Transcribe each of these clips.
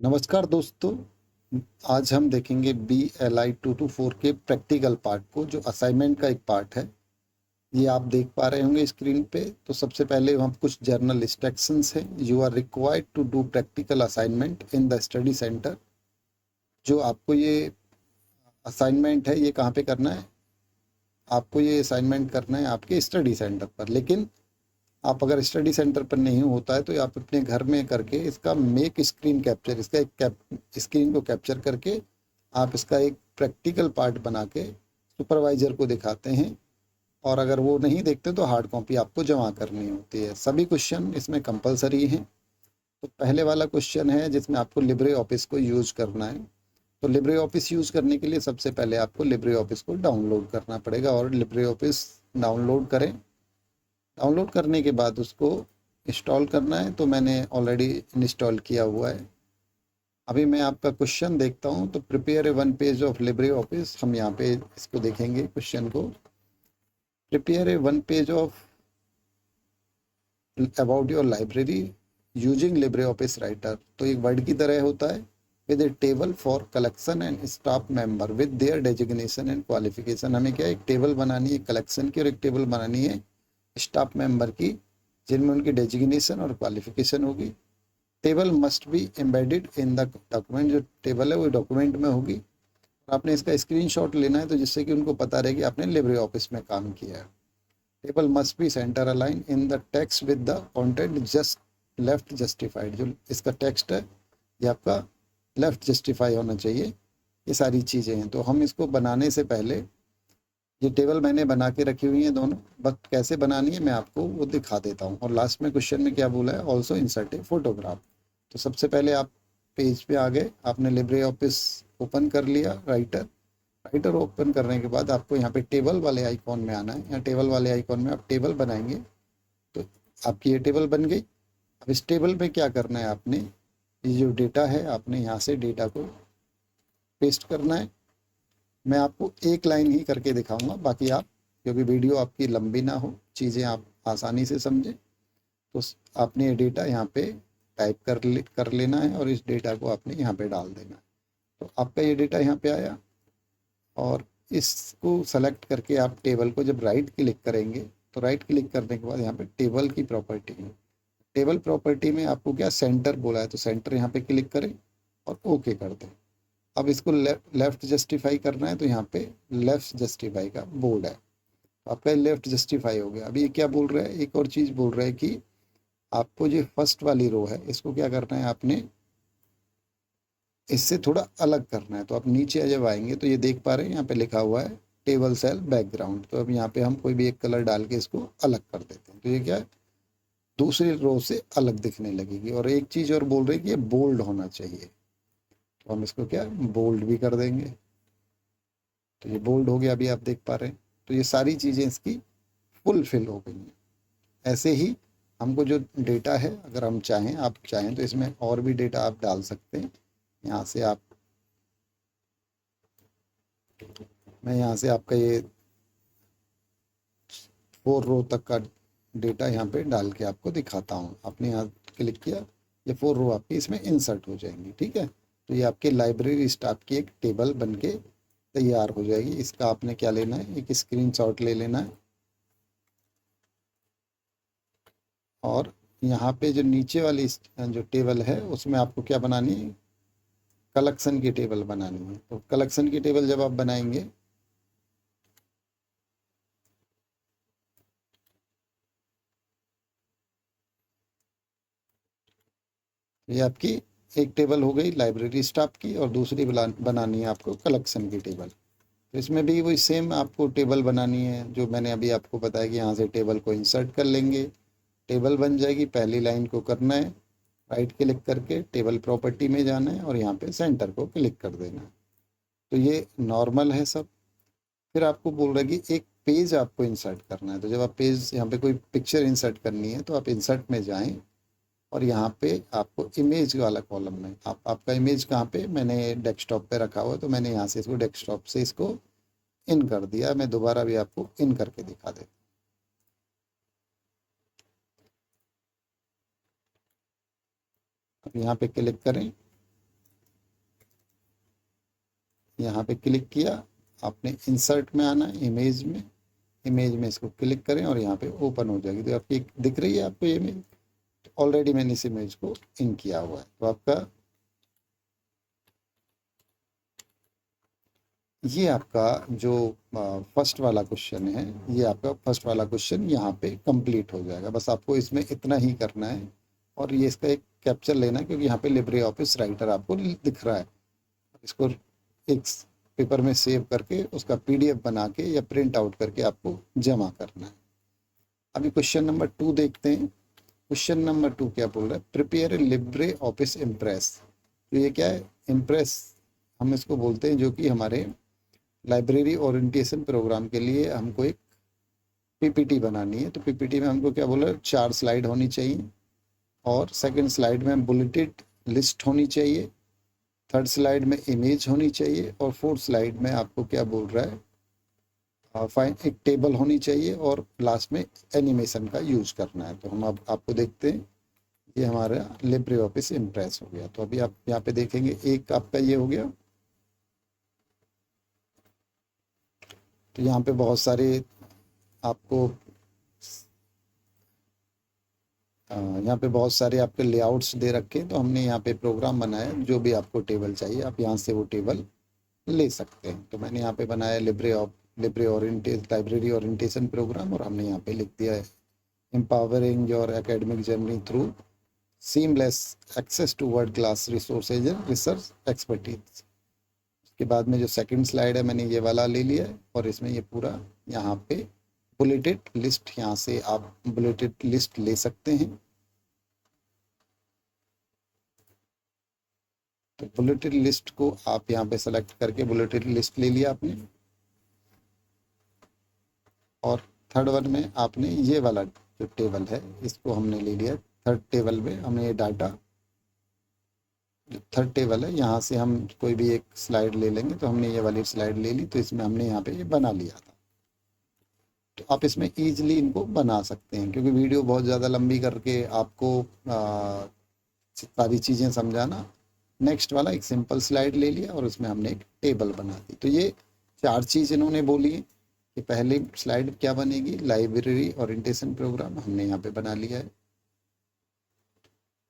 नमस्कार दोस्तों। आज हम देखेंगे BLI 224 के प्रैक्टिकल पार्ट को, जो असाइनमेंट का एक पार्ट है। ये आप देख पा रहे होंगे स्क्रीन पे। तो सबसे पहले हम कुछ जर्नल इंस्ट्रक्शंस हैं। You are required to do practical assignment in the study centre. जो आपको ये असाइनमेंट है, ये कहाँ पे करना है? आपको ये असाइनमेंट करना है आपके स्टडी सेंटर पर। लेकिन आप अगर स्टडी सेंटर पर नहीं होता है तो आप अपने घर में करके इसका मेक स्क्रीन कैप्चर, इसका एक स्क्रीन को कैप्चर करके आप इसका एक प्रैक्टिकल पार्ट बना के सुपरवाइजर को दिखाते हैं। और अगर वो नहीं देखते तो हार्ड कॉपी आपको जमा करनी होती है। सभी क्वेश्चन इसमें कंपलसरी हैं। तो पहले वाला क्वेश्चन है जिसमें आपको लिब्रे ऑफिस को यूज़ करना है। तो लिब्रे ऑफिस यूज़ करने के लिए सबसे पहले आपको लिब्रे ऑफिस को डाउनलोड करना पड़ेगा, और लिब्रे ऑफिस डाउनलोड करें। डाउनलोड करने के बाद उसको इंस्टॉल करना है। तो मैंने ऑलरेडी इंस्टॉल किया हुआ है। अभी मैं आपका क्वेश्चन देखता हूँ। तो prepare a one page of Libre office, हम यहाँ पे इसको देखेंगे क्वेश्चन को। Prepare a one page of about your library using Libre office writer. तो एक वर्ड की तरह होता है, with A table for collection and staff member with their designation and qualification. हमें क्या, एक टेबल बनानी है कलेक्शन की, और एक टेबल बनानी है स्टाफ मेंबर की, जिनमें उनकी डेजिग्नेशन और क्वालिफिकेशन होगी। Table must be embedded in the document. जो टेबल है वो डॉक्यूमेंट में होगी। आपने इसका स्क्रीनशॉट लेना है, तो जिससे कि उनको पता रहे कि आपने लिब्रे ऑफिस में काम किया है। Table must be centre align in the text with the content just left justified. जो इसका टेक्स्ट है ये आपका लेफ्ट जस्टिफाई होना चाहिए। ये सारी चीज़ें हैं। तो हम इसको बनाने से पहले, ये टेबल मैंने बना के रखी हुई है दोनों, बट कैसे बनानी है मैं आपको वो दिखा देता हूँ। और लास्ट में क्वेश्चन में क्या बोला है, ऑल्सो इंसर्ट ए फोटोग्राफ। तो सबसे पहले आप पेज पे आ गए, आपने लिब्रे ऑफिस ओपन कर लिया, राइटर। राइटर ओपन करने के बाद आपको यहाँ पे टेबल वाले आइकॉन में आना है। यहाँ टेबल वाले आइकॉन में आप टेबल बनाएंगे तो आपकी ये टेबल बन गई। अब इस टेबल में क्या करना है, आपने ये जो डेटा है, आपने यहाँ से डेटा को पेस्ट करना है। मैं आपको एक लाइन ही करके दिखाऊंगा, बाकी आप, क्योंकि वीडियो आपकी लंबी ना हो, चीज़ें आप आसानी से समझें, तो आपने ये डेटा यहाँ पे टाइप कर लेना है, और इस डेटा को आपने यहाँ पे डाल देना है। तो आपका ये डेटा यहाँ पे आया, और इसको सेलेक्ट करके आप टेबल को जब राइट क्लिक करेंगे, तो राइट क्लिक करने के बाद यहाँ पे टेबल की प्रॉपर्टी है। टेबल प्रॉपर्टी में आपको क्या, सेंटर बोला है, तो सेंटर यहाँ पे क्लिक करें और ओके कर दें। अब इसको लेफ्ट जस्टिफाई करना है, तो यहाँ पे लेफ्ट जस्टिफाई का बोर्ड है। आपका लेफ्ट जस्टिफाई हो गया। अभी ये क्या बोल रहा है, एक और चीज़ बोल रहा है कि आपको जो फर्स्ट वाली रो है, इसको क्या करना है, आपने इससे थोड़ा अलग करना है। तो आप नीचे जब आएंगे तो ये देख पा रहे हैं, यहाँ पे लिखा हुआ है टेबल सेल बैकग्राउंड। तो अब यहाँ पे हम कोई भी एक कलर डाल के इसको अलग कर देते हैं। तो ये क्या है, दूसरी रो से अलग दिखने लगेगी। और एक चीज़ और बोल रही है कि ये बोल्ड होना चाहिए, तो हम इसको क्या, बोल्ड भी कर देंगे। तो ये बोल्ड हो गया, अभी आप देख पा रहे हैं। तो ये सारी चीज़ें इसकी फुलफिल हो गई हैं। ऐसे ही हमको जो डेटा है, अगर हम चाहें, आप चाहें तो इसमें और भी डेटा आप डाल सकते हैं। यहाँ से आप, मैं यहाँ से आपका ये 4 रो तक का डेटा यहाँ पे डाल के आपको दिखाता हूँ। आपने यहाँ क्लिक किया, ये 4 रो आपकी इसमें इंसर्ट हो जाएंगी। ठीक है, तो ये आपके लाइब्रेरी स्टाफ की एक टेबल बन के तैयार हो जाएगी। इसका आपने क्या लेना है, एक स्क्रीनशॉट ले लेना है। और यहाँ पे जो नीचे वाली जो टेबल है, उसमें आपको क्या बनानी है, कलेक्शन की टेबल बनानी है। तो कलेक्शन की टेबल जब आप बनाएंगे, ये आपकी एक टेबल हो गई लाइब्रेरी स्टाफ की, और दूसरी बनानी है आपको कलेक्शन की टेबल। तो इसमें भी वही सेम आपको टेबल बनानी है, जो मैंने अभी आपको बताया कि यहाँ से टेबल को इंसर्ट कर लेंगे, टेबल बन जाएगी। पहली लाइन को करना है, राइट क्लिक करके टेबल प्रॉपर्टी में जाना है, और यहाँ पे सेंटर को क्लिक कर देना है। तो ये नॉर्मल है सब। फिर आपको बोल रहा है कि एक पेज आपको इंसर्ट करना है। तो जब आप पेज, यहाँ पे कोई पिक्चर इंसर्ट करनी है, तो आप इंसर्ट में जाएं, और यहाँ पे आपको इमेज वाला कॉलम में, आपका इमेज कहाँ पे, मैंने डेस्कटॉप पे रखा हुआ है, तो मैंने यहाँ से इसको डेस्कटॉप से इसको इन कर दिया। मैं दोबारा भी आपको इन करके दिखा देता हूँ। अब यहाँ पे क्लिक करें, यहाँ पे क्लिक किया, आपने इंसर्ट में आना है, इमेज में इसको क्लिक करें और यहाँ पे ओपन हो जाएगी। तो आपकी दिख रही है आपको ये इमेज, ऑलरेडी मैंने इस इमेज को इन किया हुआ है। तो आपका ये आपका जो फर्स्ट वाला क्वेश्चन है, ये आपका फर्स्ट वाला क्वेश्चन यहाँ पे कंप्लीट हो जाएगा। बस आपको इसमें इतना ही करना है और ये इसका एक कैप्चर लेना है, क्योंकि यहाँ पे लिब्रे ऑफिस राइटर आपको दिख रहा है। इसको एक पेपर में सेव करके उसका पीडीएफ बना के या प्रिंट आउट करके आपको जमा करना है। अभी क्वेश्चन नंबर 2 देखते हैं। क्वेश्चन नंबर 2 क्या बोल रहा है, prepare a Libre office impress. तो ये क्या है, इम्प्रेस हम इसको बोलते हैं, जो कि हमारे लाइब्रेरी ओरिएंटेशन प्रोग्राम के लिए हमको एक पीपीटी बनानी है। तो पीपीटी में हमको क्या बोला, 4 स्लाइड होनी चाहिए, और सेकंड स्लाइड में बुलेटेड लिस्ट होनी चाहिए, थर्ड स्लाइड में इमेज होनी चाहिए, और फोर्थ स्लाइड में आपको क्या बोल रहा है, फाइन एक टेबल होनी चाहिए, और लास्ट में एनिमेशन का यूज करना है। तो हम अब आपको देखते हैं, ये हमारा लिब्रे ऑफिस इम्प्रेस हो गया। तो अभी आप यहाँ पे देखेंगे, एक आपका ये हो गया। तो यहाँ पे बहुत सारे आपको यहाँ पे बहुत सारे आपके लेआउट्स दे रखे हैं। तो हमने यहाँ पे प्रोग्राम बनाया, जो भी आपको टेबल चाहिए आप यहाँ से वो टेबल ले सकते हैं। तो मैंने यहाँ पे बनाया लाइब्रेरी ओरिएंटेशन प्रोग्राम, और हमने यहाँ पे लिख दिया है, empowering your academic journey through seamless access to world class resources and research expertise. उसके बाद में जो सेकंड स्लाइड है, मैंने ये वाला ले लिया है, और इसमें ये पूरा यहाँ पे बुलेटेड लिस्ट, यहाँ से आप बुलेटेड लिस्ट ले सकते हैं। तो बुलेटेड लिस्ट को आप यहाँ पे सेलेक्ट करके बुलेटेड लिस्ट ले लिया आपने। और थर्ड वन में आपने ये वाला जो टेबल है, इसको हमने ले लिया। थर्ड टेबल में हमने ये डाटा, जो थर्ड टेबल है, यहाँ से हम कोई भी एक स्लाइड ले लेंगे। तो हमने ये वाली स्लाइड ले ली, तो इसमें हमने यहाँ पे ये बना लिया था। तो आप इसमें ईजिली इनको बना सकते हैं, क्योंकि वीडियो बहुत ज़्यादा लंबी करके आपको सारी चीज़ें समझाना। नेक्स्ट वाला एक सिंपल स्लाइड ले लिया, और उसमें हमने एक टेबल बना दी। तो ये 4 चीज़ इन्होंने बोली है कि पहली स्लाइड क्या बनेगी, लाइब्रेरी ओरिएंटेशन प्रोग्राम हमने यहाँ पे बना लिया है।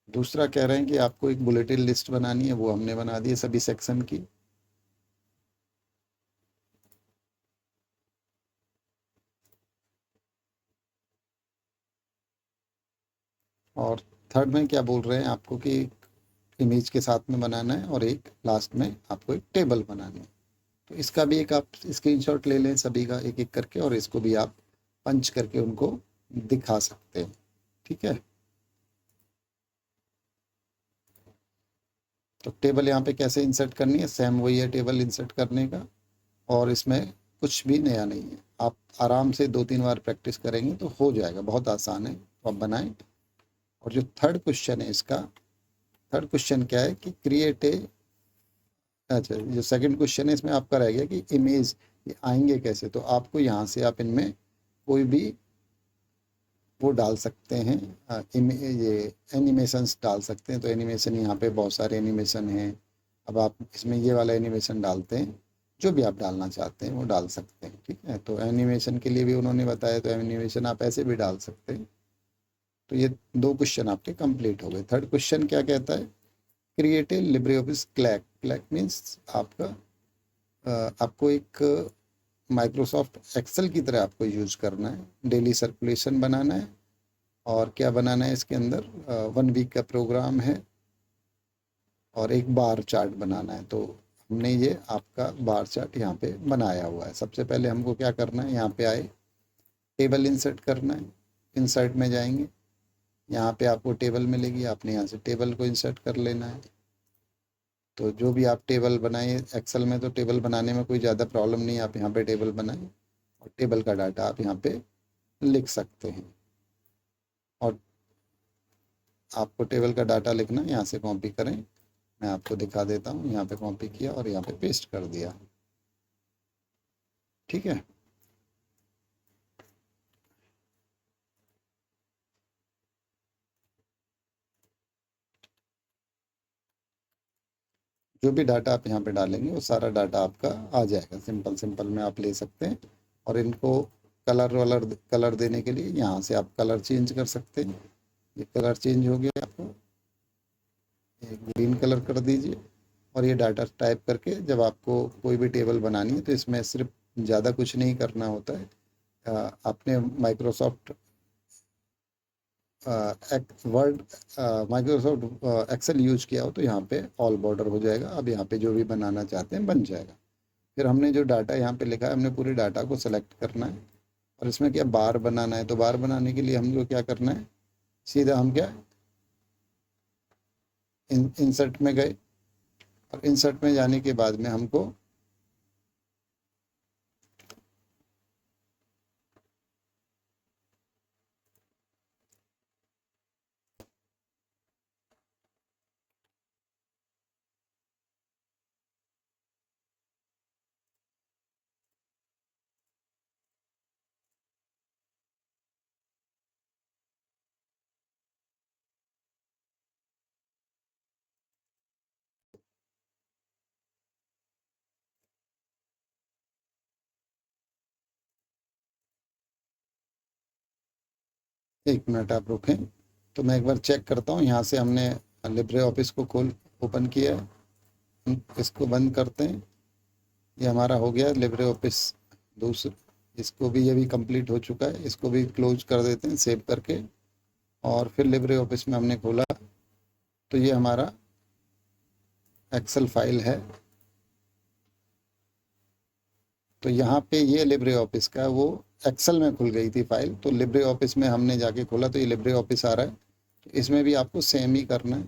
दूसरा कह रहे हैं कि आपको एक बुलेटिन लिस्ट बनानी है, वो हमने बना दी है सभी सेक्शन की। और थर्ड में क्या बोल रहे हैं आपको कि इमेज के साथ में बनाना है, और एक लास्ट में आपको एक टेबल बनानी है। तो इसका भी एक आप स्क्रीनशॉट ले लें सभी का एक एक करके, और इसको भी आप पंच करके उनको दिखा सकते हैं। ठीक है। तो टेबल यहाँ पे कैसे इंसर्ट करनी है, सेम वही है टेबल इंसर्ट करने का, और इसमें कुछ भी नया नहीं है। आप आराम से 2-3 बार प्रैक्टिस करेंगे तो हो जाएगा, बहुत आसान है। तो आप बनाएं। और जो थर्ड क्वेश्चन है इसका, थर्ड क्वेश्चन क्या है कि क्रिएट ए, अच्छा जो सेकंड क्वेश्चन है इसमें आपका रह गया कि इमेज ये आएंगे कैसे। तो आपको यहाँ से आप इनमें कोई भी वो डाल सकते हैं, ये एनिमेशंस डाल सकते हैं। तो एनिमेशन यहाँ पे बहुत सारे एनिमेशन हैं। अब आप इसमें ये वाला एनिमेशन डालते हैं, जो भी आप डालना चाहते हैं वो डाल सकते हैं। ठीक है। तो एनिमेशन के लिए भी उन्होंने बताया, तो एनिमेशन आप ऐसे भी डाल सकते हैं। तो ये 2 क्वेश्चन आपके कंप्लीट हो गए। थर्ड क्वेश्चन क्या कहता है, create a Libre office clack. Clack means आपका आपको एक माइक्रोसॉफ्ट एक्सेल की तरह आपको यूज करना है, डेली सर्कुलेशन बनाना है, और क्या बनाना है इसके अंदर, 1 वीक का प्रोग्राम है, और एक बार चार्ट बनाना है। तो हमने ये आपका बार चार्ट यहाँ पे बनाया हुआ है। सबसे पहले हमको क्या करना है, यहाँ पे आए, टेबल इंसर्ट करना है। इंसर्ट में जाएंगे, यहाँ पे आपको टेबल मिलेगी, आपने यहाँ से टेबल को इंसर्ट कर लेना है। तो जो भी आप टेबल बनाए एक्सेल में, तो टेबल बनाने में कोई ज़्यादा प्रॉब्लम नहीं है। आप यहाँ पे टेबल बनाएं, और टेबल का डाटा आप यहाँ पे लिख सकते हैं। और आपको टेबल का डाटा लिखना, यहाँ से कॉपी करें, मैं आपको दिखा देता हूँ। यहाँ पे कॉपी किया और यहाँ पे पेस्ट कर दिया। ठीक है। जो भी डाटा आप यहाँ पे डालेंगे वो सारा डाटा आपका आ जाएगा। सिंपल सिंपल में आप ले सकते हैं। और इनको कलर देने के लिए यहाँ से आप कलर चेंज कर सकते हैं। ये कलर चेंज हो गया, आपको एक ग्रीन कलर कर दीजिए। और ये डाटा टाइप करके जब आपको कोई भी टेबल बनानी है तो इसमें सिर्फ ज़्यादा कुछ नहीं करना होता है। आपने Microsoft Word Microsoft Excel use किया हो तो यहाँ पे ऑल बॉर्डर हो जाएगा। अब यहाँ पे जो भी बनाना चाहते हैं बन जाएगा। फिर हमने जो डाटा यहाँ पे लिखा है, हमने पूरे डाटा को सेलेक्ट करना है। और इसमें क्या बार बनाना है, तो बार बनाने के लिए हम लोग क्या करना है, सीधा हम क्या इंसर्ट में गए। और इंसर्ट में जाने के बाद में हमको एक मिनट आप रुकें, तो मैं एक बार चेक करता हूँ। यहाँ से हमने लिब्रे ऑफिस को ओपन किया है, इसको बंद करते हैं। ये हमारा हो गया लिब्रे ऑफिस दूसरा। इसको भी, ये भी कंप्लीट हो चुका है, इसको भी क्लोज कर देते हैं सेव करके। और फिर लिब्रे ऑफिस में हमने खोला तो ये हमारा एक्सेल फाइल है। तो यहाँ पे ये लिब्रे ऑफिस का वो एक्सेल में खुल गई थी फाइल, तो लिब्रे ऑफिस में हमने जाके खोला तो ये लिब्रे ऑफिस आ रहा है। तो इसमें भी आपको सेम ही करना है।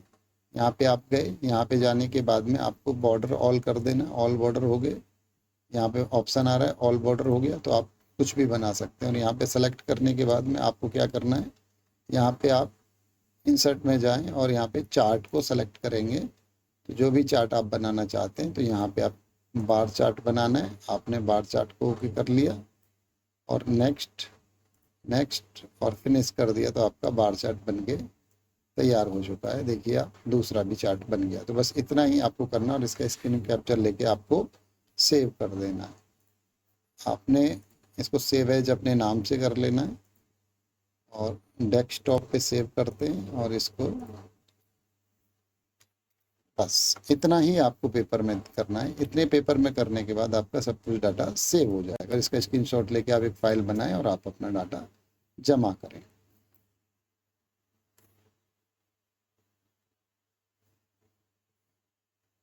यहाँ पे आप गए, यहाँ पे जाने के बाद में आपको बॉर्डर ऑल कर देना, ऑल बॉर्डर हो गए। यहाँ पे ऑप्शन आ रहा है ऑल बॉर्डर हो गया, तो आप कुछ भी बना सकते हैं। और यहाँ पे सेलेक्ट करने के बाद में आपको क्या करना है, यहाँ पे आप इंसर्ट में जाएं और यहाँ पे चार्ट को सेलेक्ट करेंगे। तो जो भी चार्ट आप बनाना चाहते हैं, तो यहाँ पे आप बार चार्ट बनाना है, आपने बार चार्ट को ओके कर लिया और नेक्स्ट नेक्स्ट और फिनिश कर दिया, तो आपका बार चार्ट बन के तैयार हो चुका है। देखिए आप दूसरा भी चार्ट बन गया। तो बस इतना ही आपको करना और इसका स्क्रीन कैप्चर लेके आपको सेव कर देना है। आपने इसको सेव एज अपने नाम से कर लेना है और डेस्कटॉप पे सेव करते हैं। और इसको बस इतना ही आपको पेपर में करना है। इतने पेपर में करने के बाद आपका सब कुछ डाटा सेव हो जाएगा। इसका स्क्रीनशॉट लेके आप एक फाइल बनाएं और आप अपना डाटा जमा करें।